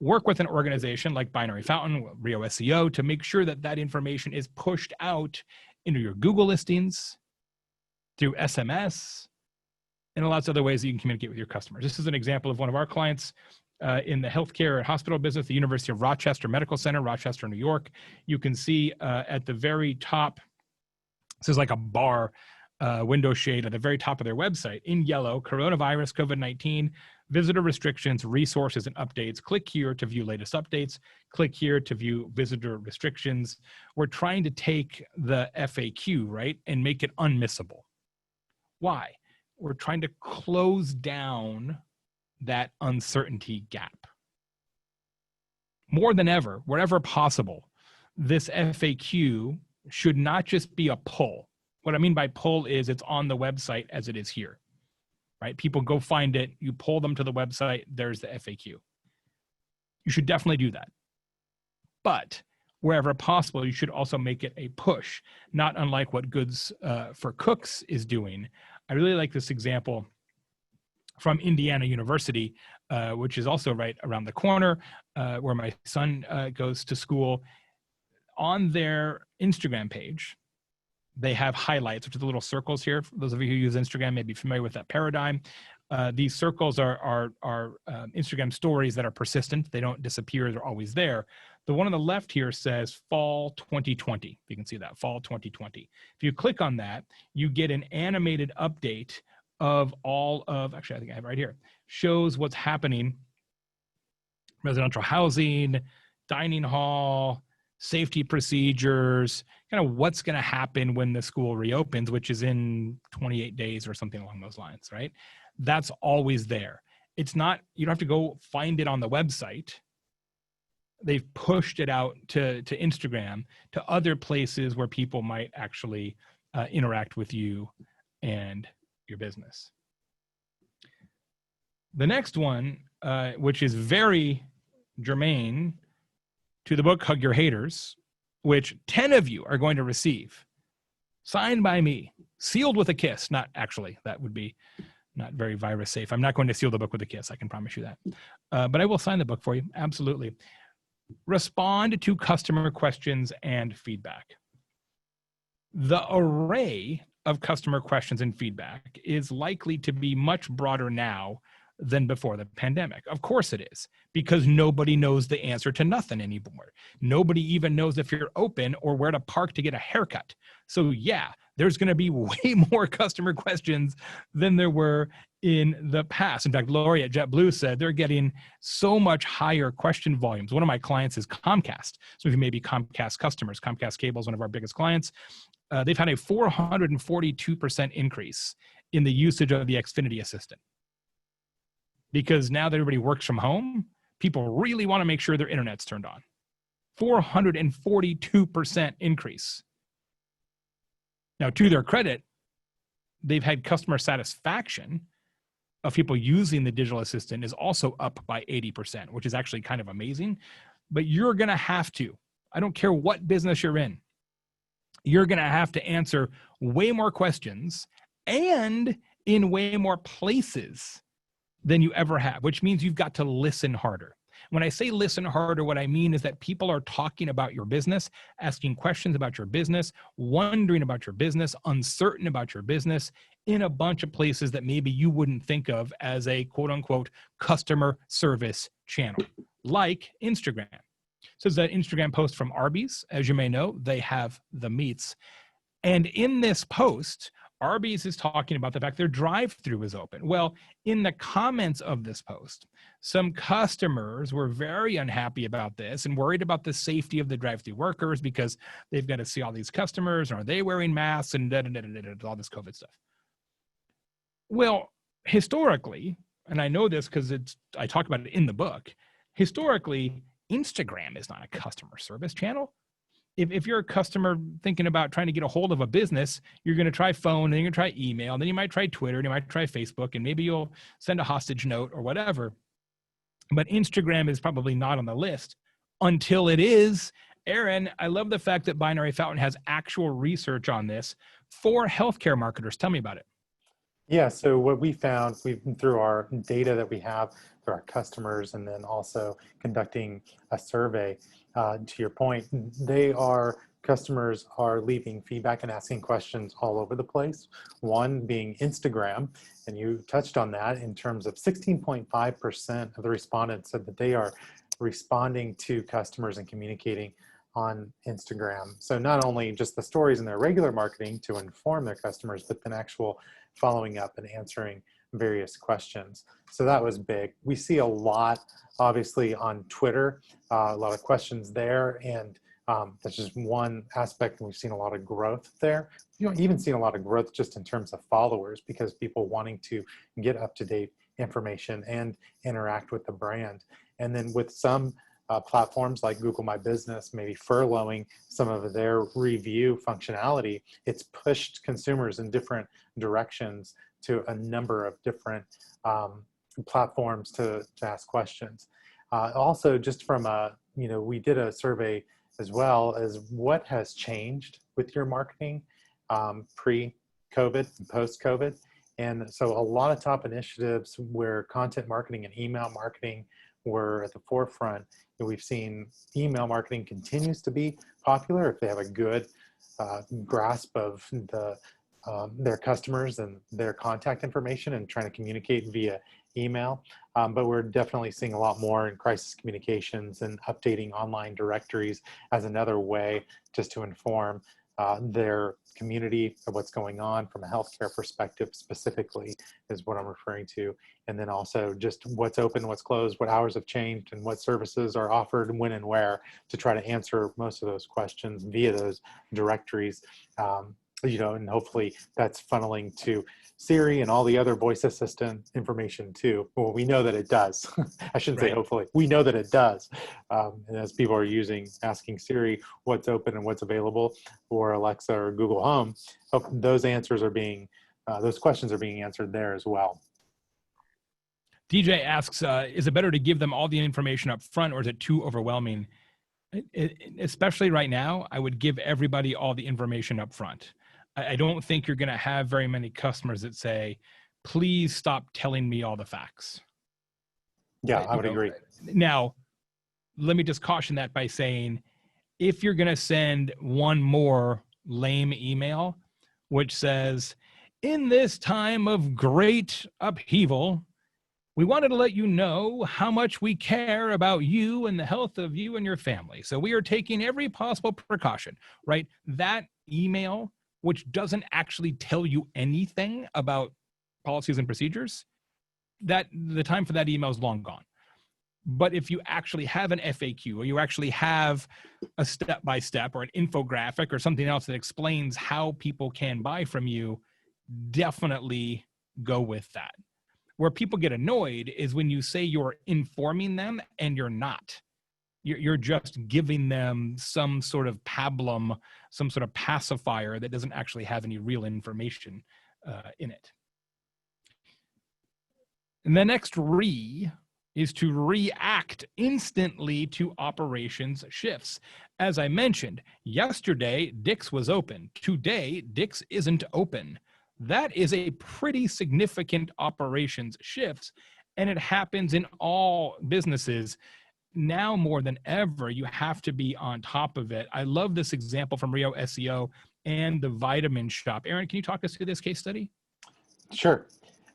work with an organization like Binary Fountain, Rio SEO, to make sure that that information is pushed out into your Google listings, through SMS, and lots of other ways that you can communicate with your customers. This is an example of one of our clients in the healthcare and hospital business, the University of Rochester Medical Center, Rochester, New York. You can see at the very top, this is like a bar window shade at the very top of their website in yellow, coronavirus, COVID-19, visitor restrictions, resources, and updates. Click here to view latest updates. Click here to view visitor restrictions. We're trying to take the FAQ, right, and make it unmissable. Why? We're trying to close down that uncertainty gap. More than ever, wherever possible, this FAQ should not just be a pull. What I mean by pull is it's on the website as it is here, right? People go find it, you pull them to the website, there's the FAQ. You should definitely do that. But wherever possible, you should also make it a push, not unlike what Goods for Cooks is doing. I really like this example from Indiana University, which is also right around the corner, where my son goes to school. On their Instagram page, they have highlights, which are the little circles here. For those of you who use Instagram may be familiar with that paradigm. These circles are Instagram stories that are persistent. They don't disappear. They're always there. The one on the left here says Fall 2020. You can see that, Fall 2020. If you click on that, you get an animated update of all of, actually, I think I have it right here, shows what's happening, residential housing, dining hall, safety procedures, kind of what's going to happen when the school reopens, which is in 28 days or something along those lines, right? That's always there. It's not, you don't have to go find it on the website. They've pushed it out to Instagram, to other places where people might actually interact with you and your business. The next one, which is very germane to the book Hug Your Haters, which 10 of you are going to receive, signed by me, sealed with a kiss. Not actually, that would be not very virus safe. I'm not going to seal the book with a kiss, I can promise you that. But I will sign the book for you, absolutely. Respond to customer questions and feedback. The array of customer questions and feedback is likely to be much broader now than before the pandemic. Of course it is, because nobody knows the answer to nothing anymore. Nobody even knows if you're open or where to park to get a haircut. So yeah, there's going to be way more customer questions than there were in the past. In fact, Lori at JetBlue said they're getting so much higher question volumes. One of my clients is Comcast. So if you may be Comcast customers, Comcast Cable is one of our biggest clients. They've had a 442% increase in the usage of the Xfinity Assistant. Because now that everybody works from home, people really want to make sure their internet's turned on. 442% increase. Now, to their credit, they've had customer satisfaction of people using the digital assistant is also up by 80%, which is actually kind of amazing. But you're going to have to, I don't care what business you're in, you're going to have to answer way more questions and in way more places than you ever have, which means you've got to listen harder. When I say listen harder, what I mean is that people are talking about your business, asking questions about your business, wondering about your business, uncertain about your business in a bunch of places that maybe you wouldn't think of as a quote unquote customer service channel, like Instagram. So it's an Instagram post from Arby's. As you may know, they have the meats. And in this post, Arby's is talking about the fact their drive-thru is open. Well, in the comments of this post, some customers were very unhappy about this and worried about the safety of the drive-thru workers because they've got to see all these customers, and are they wearing masks, and all this COVID stuff. Well, historically, and I know this because I talk about it in the book, historically, Instagram is not a customer service channel. If you're a customer thinking about trying to get a hold of a business, you're going to try phone, and you're going to try email, and then you might try Twitter, and you might try Facebook, and maybe you'll send a hostage note or whatever. But Instagram is probably not on the list until it is. Aaron, I love the fact that Binary Fountain has actual research on this for healthcare marketers. Tell me about it. Yeah, so what we found, through our data that we have through our customers, and then also conducting a survey, to your point, customers are leaving feedback and asking questions all over the place. One being Instagram, and you touched on that in terms of 16.5% of the respondents said that they are responding to customers and communicating on Instagram. So not only just the stories in their regular marketing to inform their customers, but then actual following up and answering various questions. So that was big. We see a lot, obviously, on Twitter, a lot of questions there, and that's just one aspect, and we've seen a lot of growth there. You know, even seen a lot of growth just in terms of followers, because people wanting to get up-to-date information and interact with the brand. And then with some platforms like Google My Business, maybe furloughing some of their review functionality, it's pushed consumers in different directions to a number of different platforms to ask questions. Also, just from we did a survey as well as what has changed with your marketing pre-COVID and post-COVID. And so a lot of top initiatives where content marketing and email marketing were at the forefront. And we've seen email marketing continues to be popular if they have a good grasp of their customers and their contact information and trying to communicate via email. But we're definitely seeing a lot more in crisis communications and updating online directories as another way just to inform their community of what's going on from a healthcare perspective specifically is what I'm referring to. And then also just what's open, what's closed, what hours have changed, and what services are offered, when and where, to try to answer most of those questions via those directories. And hopefully that's funneling to Siri and all the other voice assistant information too. Well, we know that it does. I shouldn't say hopefully. We know that it does. And as people are asking Siri what's open and what's available, or Alexa or Google Home, those answers are those questions are being answered there as well. DJ asks, is it better to give them all the information up front, or is it too overwhelming? Especially right now, I would give everybody all the information up front. I don't think you're going to have very many customers that say, please stop telling me all the facts. Yeah, I would agree. Now, let me just caution that by saying, if you're going to send one more lame email, which says, in this time of great upheaval, we wanted to let you know how much we care about you and the health of you and your family. So we are taking every possible precaution, right? That email, which doesn't actually tell you anything about policies and procedures, that the time for that email is long gone. But if you actually have an FAQ, or you actually have a step-by-step or an infographic or something else that explains how people can buy from you, definitely go with that. Where people get annoyed is when you say you're informing them and you're not. You're just giving them some sort of pablum, some sort of pacifier that doesn't actually have any real information in it. And the next is to react instantly to operations shifts. As I mentioned, yesterday, Dick's was open. Today, Dick's isn't open. That is a pretty significant operations shift, and it happens in all businesses. Now more than ever, you have to be on top of it. I love this example from Rio SEO and the vitamin shop. Aaron, can you talk us through this case study? Sure.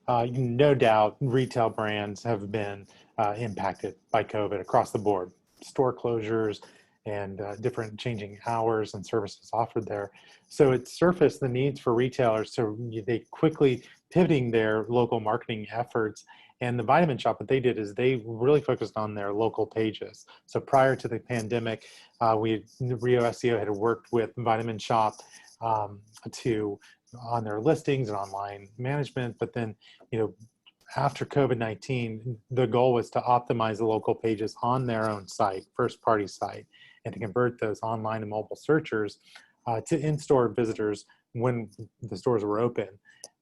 No doubt retail brands have been impacted by COVID across the board. Store closures and different changing hours and services offered there. So it surfaced the needs for retailers to they quickly pivoting their local marketing efforts. And the vitamin shop, what they did is they really focused on their local pages. So prior to the pandemic, Rio SEO had worked with Vitamin Shop on their listings and online management. But then, after COVID-19, the goal was to optimize the local pages on their own site, first-party site, and to convert those online and mobile searchers to in-store visitors when the stores were open.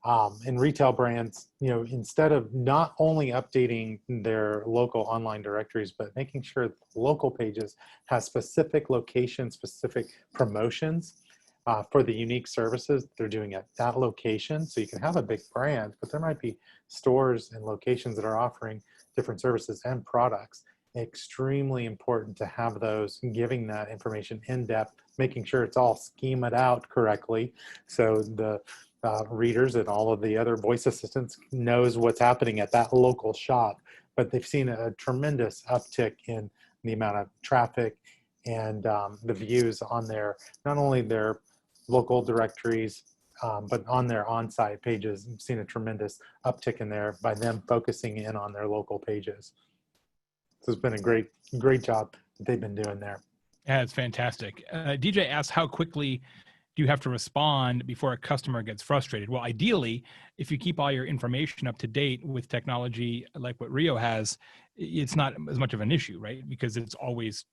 And retail brands, instead of not only updating their local online directories, but making sure that the local pages have specific location, specific promotions, for the unique services they're doing at that location. So you can have a big brand, but there might be stores and locations that are offering different services and products. Extremely important to have those, giving that information in depth, making sure it's all schemed out correctly, so the readers and all of the other voice assistants knows what's happening at that local shop. But they've seen a tremendous uptick in the amount of traffic and the views on their, not only their local directories, but on their on-site pages. I've seen a tremendous uptick in there by them focusing in on their local pages. So it's been a great job that they've been doing there. Yeah, it's fantastic. DJ asks, how quickly do you have to respond before a customer gets frustrated? Well, ideally, if you keep all your information up to date with technology like what Rio has, it's not as much of an issue, right? Because it's always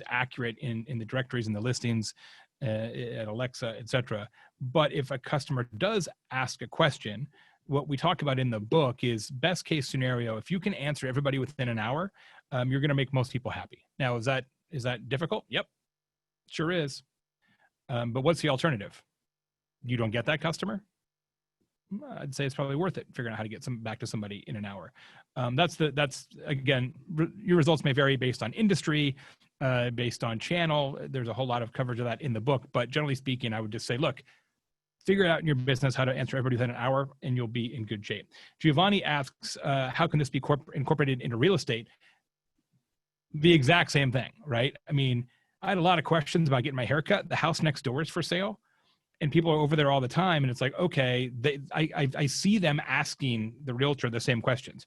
accurate in the directories and the listings at Alexa, etc. But if a customer does ask a question, what we talk about in the book is best case scenario. If you can answer everybody within an hour, you're going to make most people happy. Now, is that difficult? Yep, sure is. But what's the alternative? You don't get that customer? I'd say it's probably worth it figuring out how to get back to somebody in an hour. That's again, your results may vary based on industry, based on channel. There's a whole lot of coverage of that in the book, but generally speaking, I would just say, look, figure it out in your business how to answer everybody within an hour, and you'll be in good shape. Giovanni asks, how can this be incorporated into real estate? The exact same thing, right? I mean, I had a lot of questions about getting my haircut. The house next door is for sale, and people are over there all the time. And it's like, okay, I see them asking the realtor the same questions.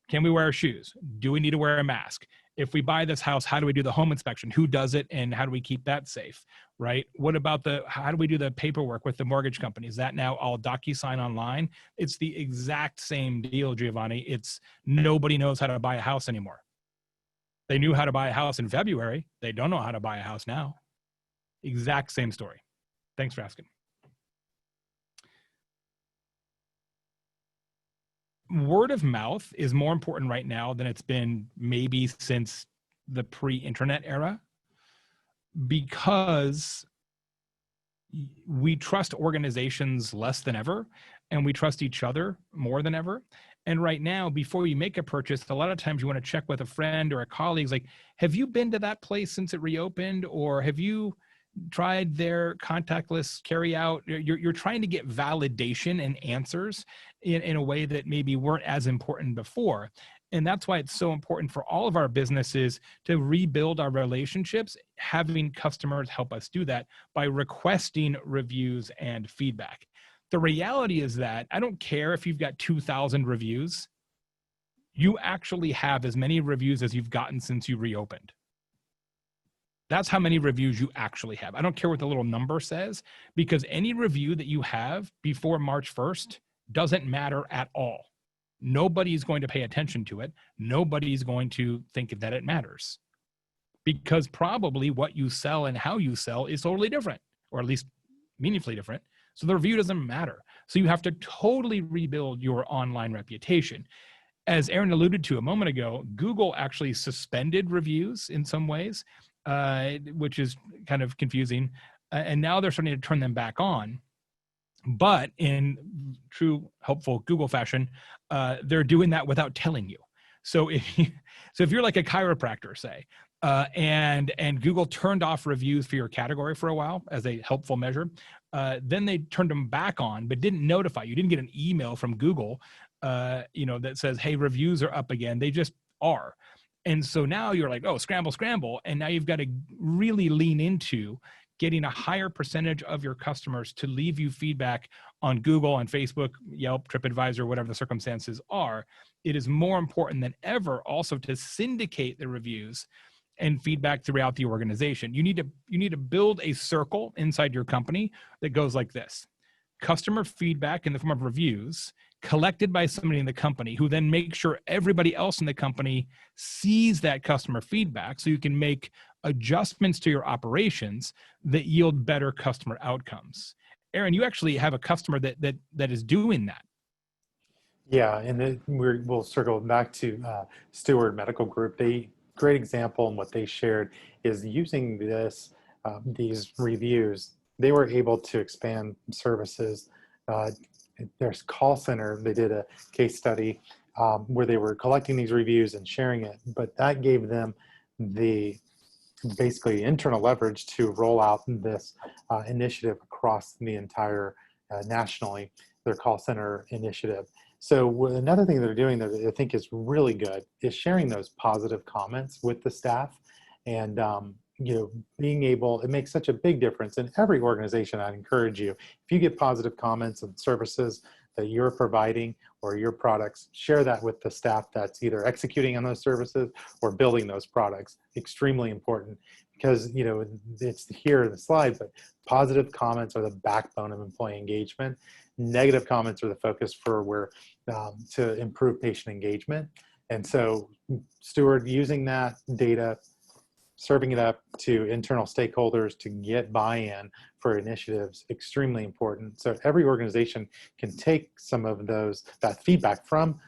Can we wear shoes? Do we need to wear a mask? If we buy this house, how do we do the home inspection? Who does it, and how do we keep that safe, right? What about how do we do the paperwork with the mortgage company? Is that now all DocuSign online? It's the exact same deal, Giovanni. It's nobody knows how to buy a house anymore. They knew how to buy a house in February. They don't know how to buy a house now. Exact same story. Thanks for asking. Word of mouth is more important right now than it's been maybe since the pre-internet era, because we trust organizations less than ever, and we trust each other more than ever. And right now, before you make a purchase, a lot of times you want to check with a friend or a colleague, like, have you been to that place since it reopened? Or have you tried their contactless carry out? You're trying to get validation and answers in a way that maybe weren't as important before. And that's why it's so important for all of our businesses to rebuild our relationships, having customers help us do that by requesting reviews and feedback. The reality is that I don't care if you've got 2,000 reviews, you actually have as many reviews as you've gotten since you reopened. That's how many reviews you actually have. I don't care what the little number says, because any review that you have before March 1st doesn't matter at all. Nobody's going to pay attention to it. Nobody's going to think that it matters, because probably what you sell and how you sell is totally different, or at least meaningfully different. So the review doesn't matter. So you have to totally rebuild your online reputation. As Aaron alluded to a moment ago, Google actually suspended reviews in some ways, which is kind of confusing. And now they're starting to turn them back on. But in true helpful Google fashion, they're doing that without telling you. So if you're like a chiropractor, say, and Google turned off reviews for your category for a while as a helpful measure, then they turned them back on, but didn't notify you. Didn't get an email from Google, that says, "Hey, reviews are up again." They just are, and so now you're like, "Oh, scramble, scramble!" And now you've got to really lean into getting a higher percentage of your customers to leave you feedback on Google, on Facebook, Yelp, TripAdvisor, whatever the circumstances are. It is more important than ever also to syndicate the reviews and feedback throughout the organization. You need to build a circle inside your company that goes like this: customer feedback in the form of reviews collected by somebody in the company, who then makes sure everybody else in the company sees that customer feedback, so you can make adjustments to your operations that yield better customer outcomes. Aaron, you actually have a customer that is doing that. Yeah, and we'll circle back to Steward Medical Group. Great example, and what they shared is using these reviews they were able to expand services. There's call center, they did a case study where they were collecting these reviews and sharing it, but that gave them the basically internal leverage to roll out this initiative across the entire nationally, their call center initiative. So another thing they're doing that I think is really good is sharing those positive comments with the staff. And being able, it makes such a big difference in every organization. I'd encourage you, if you get positive comments and services that you're providing or your products, share that with the staff that's either executing on those services or building those products. Extremely important, because it's here in the slide, but positive comments are the backbone of employee engagement. Negative comments are the focus for where to improve patient engagement. And so Stuart, using that data, serving it up to internal stakeholders to get buy-in for initiatives, extremely important. So every organization can take some of that feedback from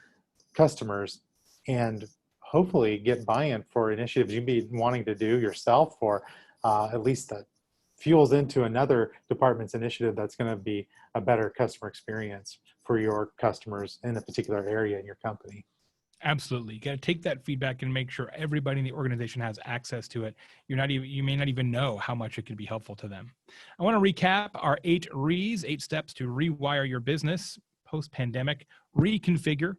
customers and hopefully get buy-in for initiatives you'd be wanting to do yourself, or at least that fuels into another department's initiative that's going to be a better customer experience for your customers in a particular area in your company. Absolutely. You got to take that feedback and make sure everybody in the organization has access to it. You may not even know how much it could be helpful to them. I want to recap our 8 Re's, 8 steps to rewire your business post-pandemic. Reconfigure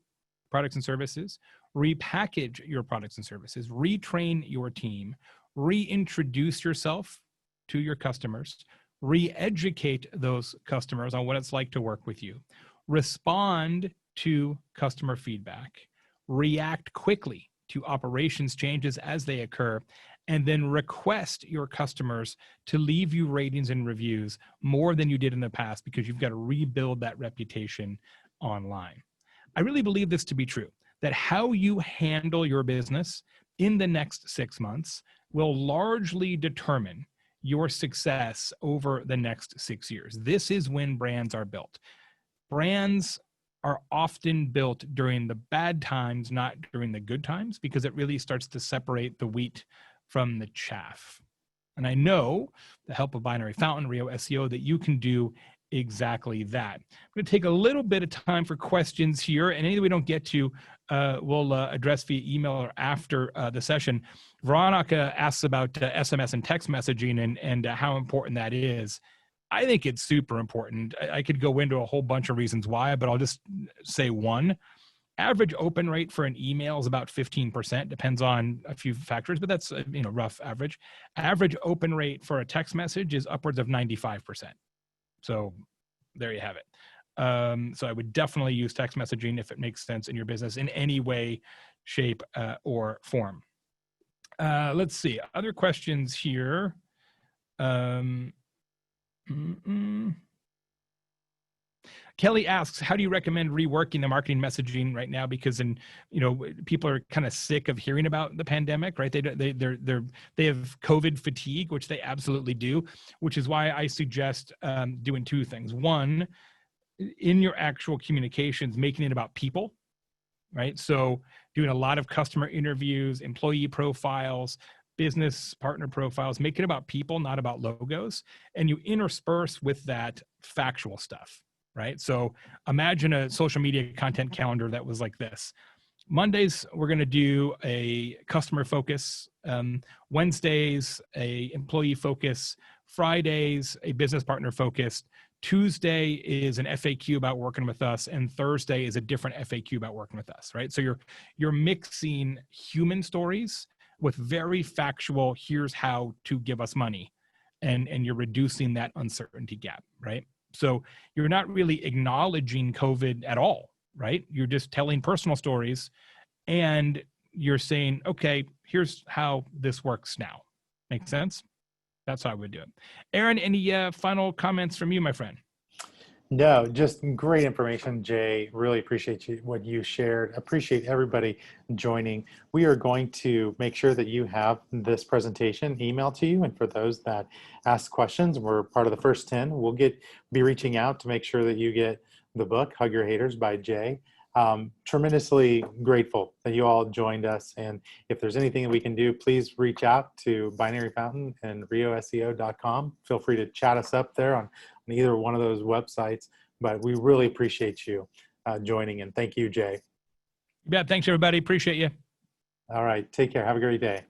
products and services, repackage your products and services, retrain your team, reintroduce yourself to your customers, re-educate those customers on what it's like to work with you, respond to customer feedback, react quickly to operations changes as they occur, and then request your customers to leave you ratings and reviews more than you did in the past, because you've got to rebuild that reputation online. I really believe this to be true, that how you handle your business in the next 6 months will largely determine your success over the next 6 years. This is when brands are built. Brands are often built during the bad times, not during the good times, because it really starts to separate the wheat from the chaff. And I know, the help of Binary Fountain, Rio SEO, that you can do exactly that. I'm going to take a little bit of time for questions here, and any that we don't get to, we'll address via email or after the session. Veronica asks about SMS and text messaging and how important that is. I think it's super important. I could go into a whole bunch of reasons why, but I'll just say one. Average open rate for an email is about 15%, depends on a few factors, but that's rough average. Average open rate for a text message is upwards of 95%. So there you have it. So I would definitely use text messaging if it makes sense in your business in any way, shape, or form. Let's see, other questions here. Kelly asks, how do you recommend reworking the marketing messaging right now? Because people are kind of sick of hearing about the pandemic, right? They have COVID fatigue, which they absolutely do, which is why I suggest doing 2 things. One, in your actual communications, making it about people, right? So doing a lot of customer interviews, employee profiles, business partner profiles, make it about people, not about logos. And you intersperse with that factual stuff, right? So imagine a social media content calendar that was like this. Mondays, we're going to do a customer focus. Wednesdays, a employee focus. Fridays, a business partner focus. Tuesday is an FAQ about working with us, and Thursday is a different FAQ about working with us, right? So you're mixing human stories with very factual, here's how to give us money, and you're reducing that uncertainty gap, right? So you're not really acknowledging COVID at all, right? You're just telling personal stories, and you're saying, okay, here's how this works now. Make sense? That's how I would do it. Aaron, any final comments from you, my friend? No, just great information, Jay. Really appreciate what you shared. Appreciate everybody joining. We are going to make sure that you have this presentation emailed to you. And for those that ask questions, we're part of the first 10. We'll be reaching out to make sure that you get the book, Hug Your Haters by Jay. tremendously grateful that you all joined us. And if there's anything that we can do, please reach out to Binary Fountain and rioseo.com. Feel free to chat us up there on either one of those websites. But we really appreciate you joining, and thank you, Jay. Yeah, thanks everybody. Appreciate you. All right, take care. Have a great day.